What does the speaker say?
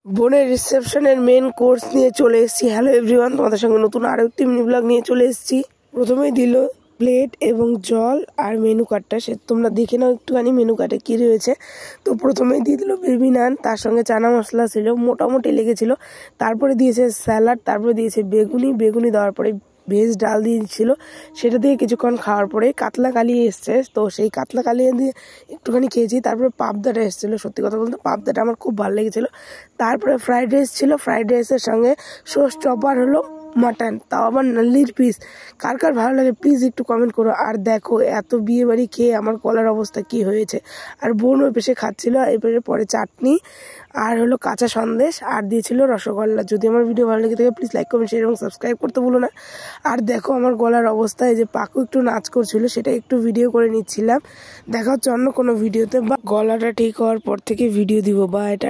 বোনের রিসেপশনের main course নিয়ে চলে এসেছি। হ্যালো এভরিওয়ান, তোমাদের সঙ্গে নতুন আরও একটি মিনি ব্লগ নিয়ে চলে এসেছি। প্রথমেই দিল প্লেট এবং জল আর মেনু কার্ডটা, সে তোমরা দেখে নাও একটুখানি মেনু কার্ডে কী রয়েছে। তো প্রথমেই দিয়ে দিল বেবি নান, তার সঙ্গে চানা মশলা ছিল, মোটামুটি লেগেছিল। তারপরে দিয়েছে স্যালাড, তারপরে দিয়েছে বেগুনি দেওয়ার পরে ভেজ ডাল দিয়ে দিচ্ছিলো। সেটা দিয়ে কিছুক্ষণ খাওয়ার পরে কাতলা কালিয়ে এসছে, তো সেই কাতলা কালিয়ে দিয়ে একটুখানি খেয়েছি। তারপরে পাবদাটা এসেছিলো, সত্যি কথা বলতে পাবদাটা আমার খুব ভালো লেগেছিলো। তারপরে ফ্রাইড রাইস ছিল, ফ্রাইড রাইসের সঙ্গে সোস চপার হলো মাটন, তাও আবার নাল্লির পিস। কার কার ভালো লাগে প্লিজ একটু কমেন্ট করো। আর দেখো এত বিয়ে বাড়ি খেয়ে আমার গলার অবস্থা কি হয়েছে। আর বোন ওই পেশে খাচ্ছিল, এই পেশে পরে চাটনি আর হলো কাঁচা সন্দেশ আর দিয়েছিল রসগোল্লা। যদি আমার ভিডিও ভালো লেগে থাকে প্লিজ লাইক কমেন্ট শেয়ার এবং সাবস্ক্রাইব করতে ভুলো না। আর দেখো আমার গলার অবস্থা, এই যে পাকু একটু নাচ করছিল, সেটা একটু ভিডিও করে নিচ্ছিলাম। দেখা হচ্ছে অন্য কোনো ভিডিওতে, বা গলাটা ঠিক হওয়ার পর থেকে ভিডিও দিব, বা এটা